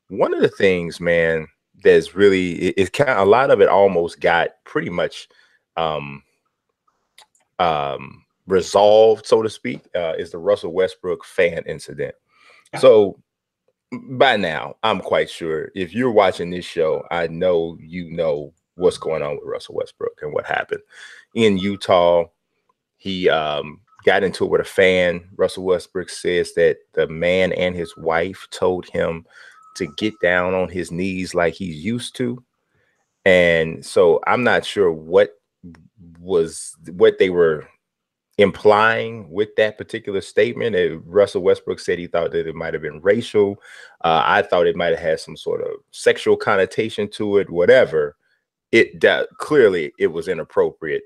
one of the things, man, that's really it's kind of a lot of it almost got pretty much um, resolved, so to speak, is the Russell Westbrook fan incident. Yeah. So by now, I'm quite sure if you're watching this show, I know you know what's going on with Russell Westbrook and what happened in Utah. He got into it with a fan. Russell Westbrook says that the man and his wife told him to get down on his knees like he's used to. And so I'm not sure what they were implying with that particular statement. Russell Westbrook said he thought that it might have been racial. I thought it might have had some sort of sexual connotation to it, whatever. Clearly it was inappropriate.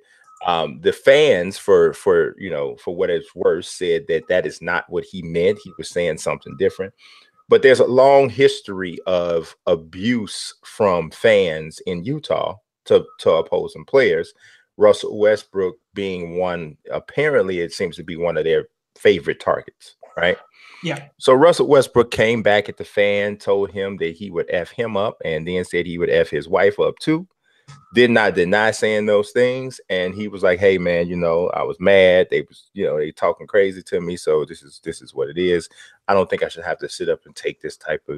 The fans, for what it's worth, said that is not what he meant. He was saying something different. But there's a long history of abuse from fans in Utah to opposing players. Russell Westbrook being one, apparently it seems to be one of their favorite targets, right? Yeah. So Russell Westbrook came back at the fan, told him that he would F him up, and then said he would F his wife up too. Did not deny saying those things. And he was like, hey man, I was mad. They was, they talking crazy to me. So this is what it is. I don't think I should have to sit up and take this type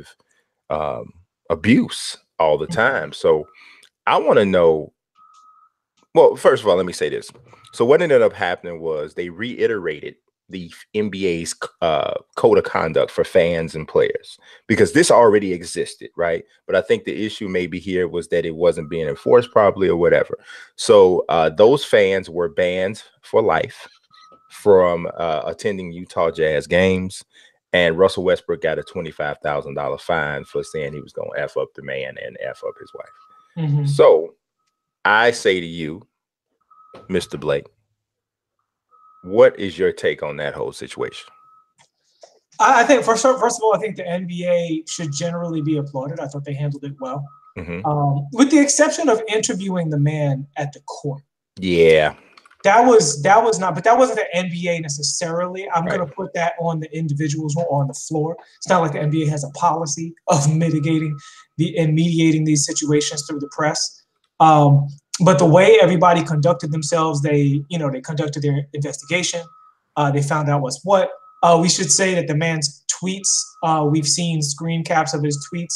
of abuse all the time. So I want to know, well, first of all, let me say this. So what ended up happening was they reiterated the NBA's code of conduct for fans and players, because this already existed, right? But I think the issue maybe here was that it wasn't being enforced properly or whatever. So those fans were banned for life from attending Utah Jazz games. And Russell Westbrook got a $25,000 fine for saying he was going to F up the man and F up his wife. Mm-hmm. So I say to you, Mr. Blake, what is your take on that whole situation? I think first of all, I think the NBA should generally be applauded. I thought they handled it well, with the exception of interviewing the man at the court. Yeah, that was not, but that wasn't the NBA necessarily. I'm right. going to put that on the individuals who are on the floor. It's not like the NBA has a policy of mediating these situations through the press. But the way everybody conducted themselves, they conducted their investigation. They found out what's what. We should say that the man's tweets, we've seen screen caps of his tweets.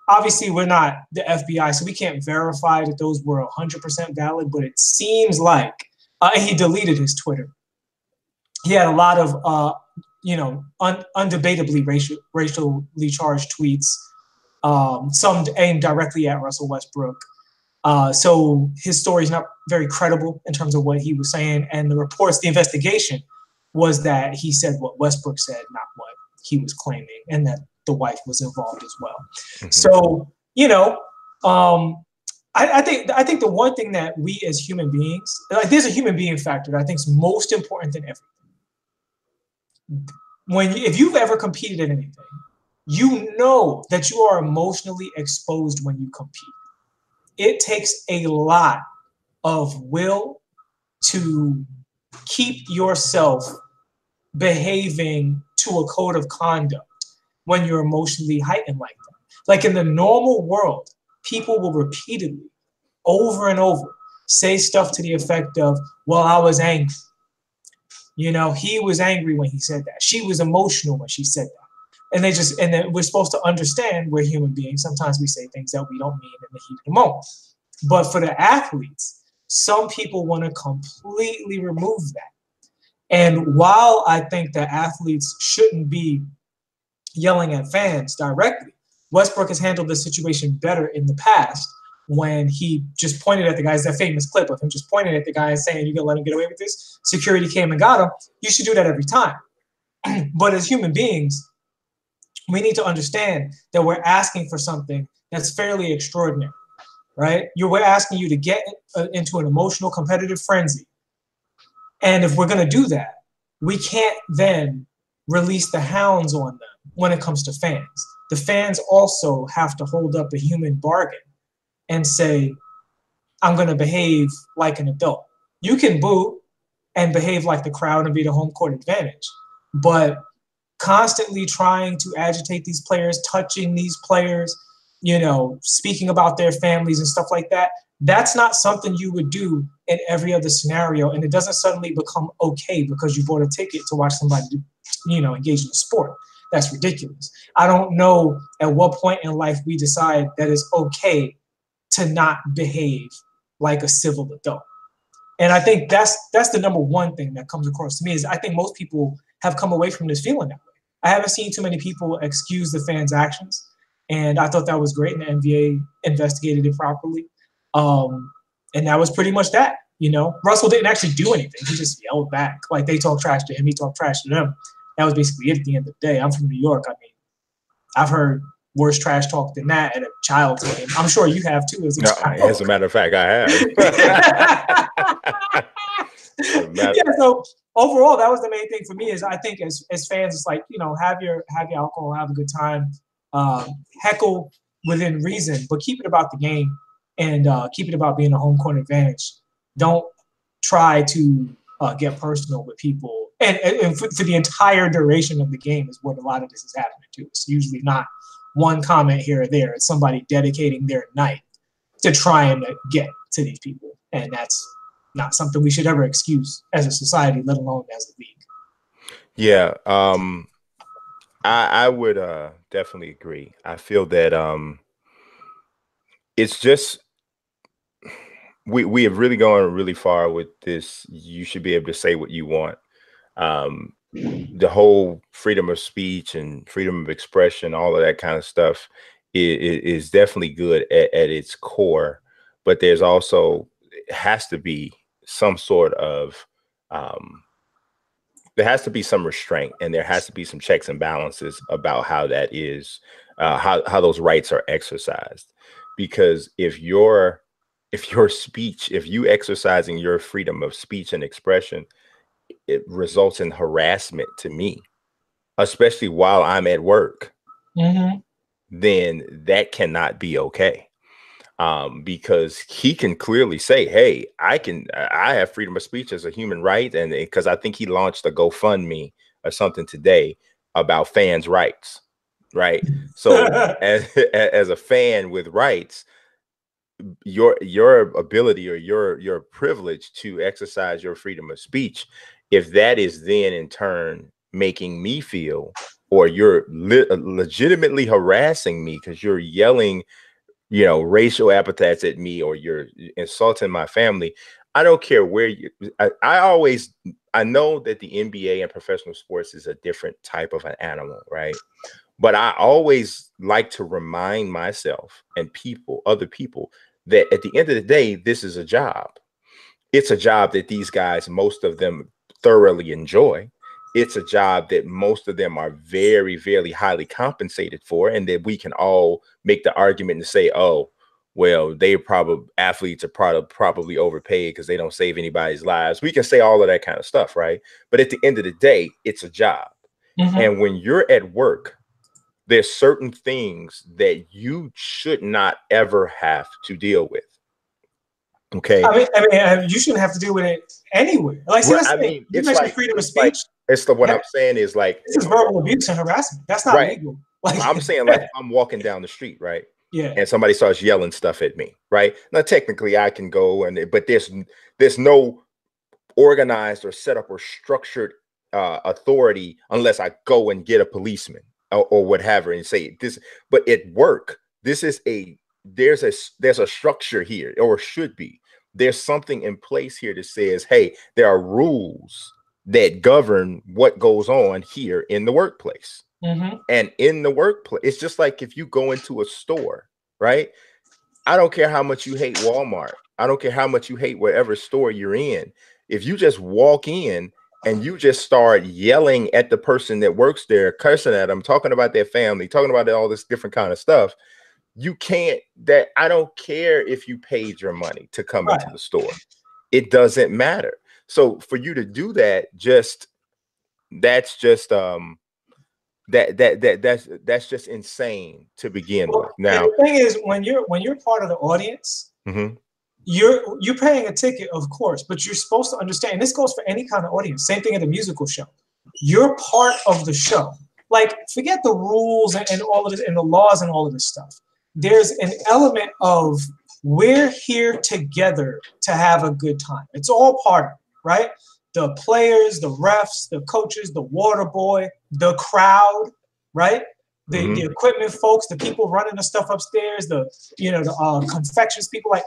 Obviously, we're not the FBI, so we can't verify that those were 100% valid, but it seems like, and he deleted his Twitter. He had a lot of, undebatably racially charged tweets, some aimed directly at Russell Westbrook. So his story is not very credible in terms of what he was saying. And the investigation was that he said what Westbrook said, not what he was claiming, and that the wife was involved as well. Mm-hmm. So, I think the one thing that we as human beings, like, there's a human being factor that I think is most important than everything. If you've ever competed in anything, you know that you are emotionally exposed when you compete. It takes a lot of will to keep yourself behaving to a code of conduct when you're emotionally heightened like that. Like in the normal world, people will repeatedly, over and over, say stuff to the effect of, well, I was angry. He was angry when he said that. She was emotional when she said that. And then we're supposed to understand we're human beings. Sometimes we say things that we don't mean in the heat of the moment. But for the athletes, some people want to completely remove that. And while I think that athletes shouldn't be yelling at fans directly, Westbrook has handled this situation better in the past when he just pointed at the guys, that famous clip of him just pointing at the guy and saying, you're going to let him get away with this? Security came and got him. You should do that every time. But as human beings, we need to understand that we're asking for something that's fairly extraordinary, right? We're asking you to get into an emotional competitive frenzy. And if we're going to do that, we can't then release the hounds on them when it comes to fans. The fans also have to hold up a human bargain and say, I'm going to behave like an adult. You can boo and behave like the crowd and be the home court advantage. But constantly trying to agitate these players, touching these players, you know, speaking about their families and stuff like that. That's not something you would do in every other scenario. And it doesn't suddenly become okay because you bought a ticket to watch somebody, you know, engage in a sport. That's ridiculous. I don't know at what point in life we decide that it's okay to not behave like a civil adult. And I think that's the number one thing that comes across to me is I think most people have come away from this feeling that way. I haven't seen too many people excuse the fans' actions. And I thought that was great, and the NBA investigated it properly. And that was pretty much that. You know, Russell didn't actually do anything. He just yelled back. Like, they talked trash to him, he talked trash to them. That was basically it at the end of the day. I'm from New York. I mean, I've heard worse trash talk than that at a child's game. I'm sure you have too as a child. As a matter of fact, I have. Yeah, so overall, that was the main thing for me is I think as fans, it's like, you know, have your alcohol, have a good time, heckle within reason, but keep it about the game and keep it about being a home court advantage. Don't try to get personal with people. And for the entire duration of the game is what a lot of this is happening to. It's usually not one comment here or there. It's somebody dedicating their night to trying to get to these people. And that's not something we should ever excuse as a society, let alone as a league. Yeah, I would definitely agree. I feel that it's just we have really gone really far with this. You should be able to say what you want. The whole freedom of speech and freedom of expression, all of that kind of stuff is definitely good at its core, but there's also has to be some sort of there has to be some restraint, and there has to be some checks and balances about how that is, how those rights are exercised. Because if your speech, if you exercising your freedom of speech and expression, it results in harassment to me, especially while I'm at work, then that cannot be okay. Because he can clearly say, hey, I have freedom of speech as a human right. And because I think he launched a GoFundMe or something today about fans' rights, right? So as a fan with rights, your ability or your privilege to exercise your freedom of speech, if that is then in turn making me feel, or you're legitimately harassing me because you're yelling, you know, racial epithets at me, or you're insulting my family, I don't care where you, I know that the NBA and professional sports is a different type of an animal, right? But I always like to remind myself and other people, that at the end of the day, this is a job. It's a job that these guys, most of them, thoroughly enjoy. It's a job that most of them are very, very highly compensated for, and that we can all make the argument and say, oh, well, athletes are probably overpaid because they don't save anybody's lives. We can say all of that kind of stuff, right? But at the end of the day, it's a job. And when you're at work, there's certain things that you should not ever have to deal with. Okay. I mean, you shouldn't have to deal with it anywhere. Like, see, I mean, you mentioned freedom of speech. What I'm saying is, like, this is verbal abuse and harassment. That's not legal. Like, I'm saying, like, I'm walking down the street, right? Yeah. And somebody starts yelling stuff at me, right? Now, technically, I can go but there's no organized or set up or structured authority unless I go and get a policeman or whatever and say this. But at work, there's a structure here, or should be. There's something in place here that says, hey, there are rules that govern what goes on here in the workplace. And in the workplace, it's just like if you go into a store, right? I don't care how much you hate Walmart. I don't care how much you hate whatever store you're in. If you just walk in and you just start yelling at the person that works there, cursing at them, talking about their family, talking about all this different kind of stuff, you can't. I don't care if you paid your money to come into the store. It doesn't matter. So for you to do that, that's just insane to begin with. Now, the thing is, when you're part of the audience, you're paying a ticket, of course, but you're supposed to understand, and this goes for any kind of audience, same thing at a musical show. You're part of the show. like, forget the rules and all of this and the laws and all of this stuff. There's an element of we're here together to have a good time. It's all part of it, right? The players, the refs, the coaches, the water boy, the crowd, right? The equipment folks, the people running the stuff upstairs, the confections people, like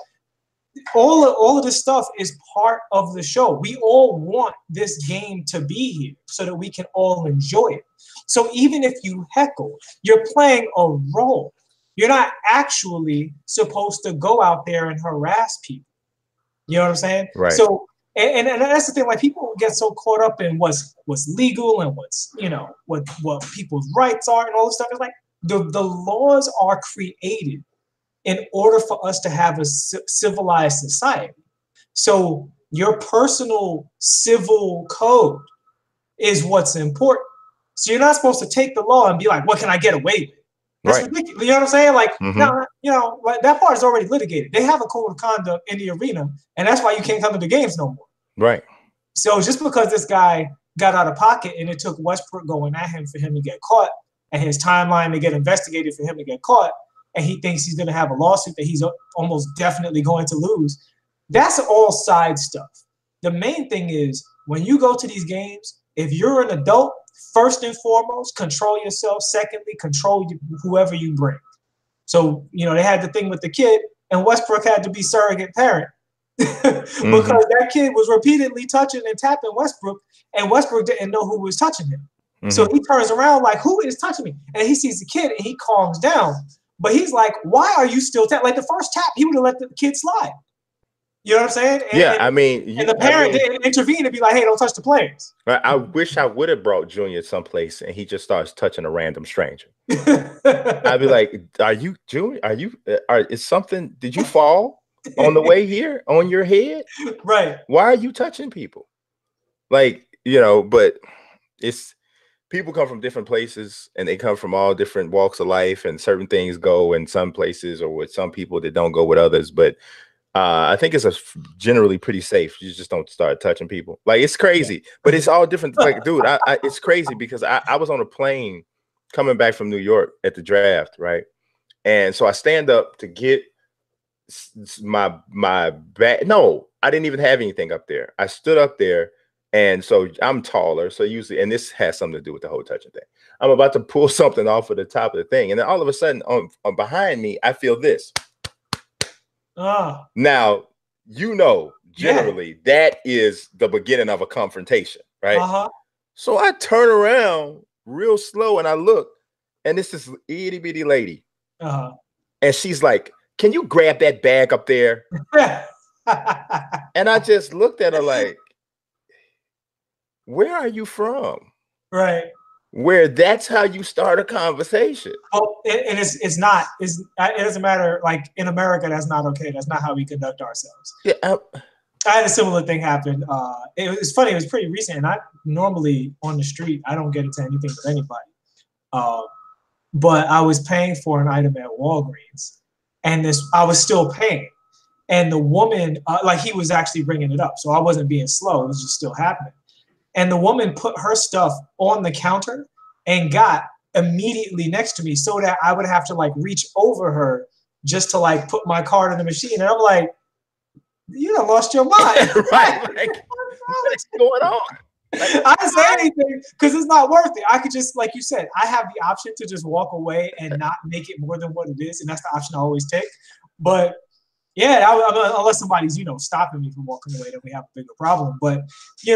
all of this stuff is part of the show. We all want this game to be here so that we can all enjoy it. So even if you heckle, you're playing a role. You're not actually supposed to go out there and harass people. You know what I'm saying? Right. So and that's the thing. Like, people get so caught up in what's legal and what's, what people's rights are and all this stuff. It's like the laws are created in order for us to have a civilized society. So your personal civil code is what's important. So you're not supposed to take the law and be like, what can I get away with? That's ridiculous. You know what I'm saying? Like, no, like, that part is already litigated. They have a code of conduct in the arena, and that's why you can't come to the games no more. Right. So just because this guy got out of pocket and it took Westbrook going at him for him to get caught, and his timeline to get investigated for him to get caught, and he thinks he's going to have a lawsuit that he's almost definitely going to lose, that's all side stuff. The main thing is, when you go to these games, if you're an adult, first and foremost, control yourself. Secondly, control whoever you bring. So, they had the thing with the kid, and Westbrook had to be surrogate parent because that kid was repeatedly touching and tapping Westbrook, and Westbrook didn't know who was touching him. So he turns around like, who is touching me? And he sees the kid, and he calms down. But he's like, why are you still tapping? Like, the first tap, he would have let the kid slide. You know what I'm saying? And the parent didn't intervene and be like, hey, don't touch the players. I wish I would have brought Junior someplace and he just starts touching a random stranger. I'd be like, are you, Junior? Is something, did you fall on the way here on your head? Right. Why are you touching people? Like, but it's, people come from different places and they come from all different walks of life, and certain things go in some places or with some people that don't go with others. But I think it's generally pretty safe. You just don't start touching people. Like, it's crazy, but it's all different. Like, dude, it's crazy because I was on a plane coming back from New York at the draft, right? And so I stand up to get my bag. No, I didn't even have anything up there. I stood up there, and so I'm taller. So usually, and this has something to do with the whole touching thing. I'm about to pull something off of the top of the thing, and then all of a sudden, on behind me, I feel this. Now, generally that is the beginning of a confrontation, right? So I turn around real slow and I look, and it's this itty bitty lady, and she's like, "Can you grab that bag up there?" And I just looked at her like, "Where are you from?" Right. Where that's how you start a conversation. Oh, it doesn't matter. Like, in America, that's not okay. That's not how we conduct ourselves. Yeah, I had a similar thing happen. It was funny. It was pretty recent. And I normally on the street, I don't get into anything with anybody. But I was paying for an item at Walgreens, and I was still paying. And the woman, he was actually bringing it up, so I wasn't being slow. It was just still happening. And the woman put her stuff on the counter and got immediately next to me, so that I would have to reach over her just to put my card in the machine. And I'm like, you done lost your mind. Right. Like, what's going on? I didn't say anything because it's not worth it. I could just, like you said, I have the option to just walk away and not make it more than what it is. And that's the option I always take. But yeah, unless somebody's, stopping me from walking away, then we have a bigger problem. But,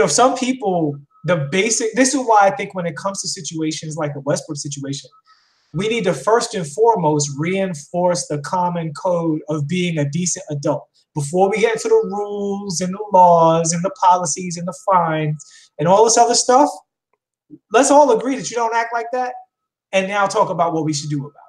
some people, this is why I think when it comes to situations like the Westbrook situation, we need to first and foremost reinforce the common code of being a decent adult. Before we get into the rules and the laws and the policies and the fines and all this other stuff, let's all agree that you don't act like that, and now talk about what we should do about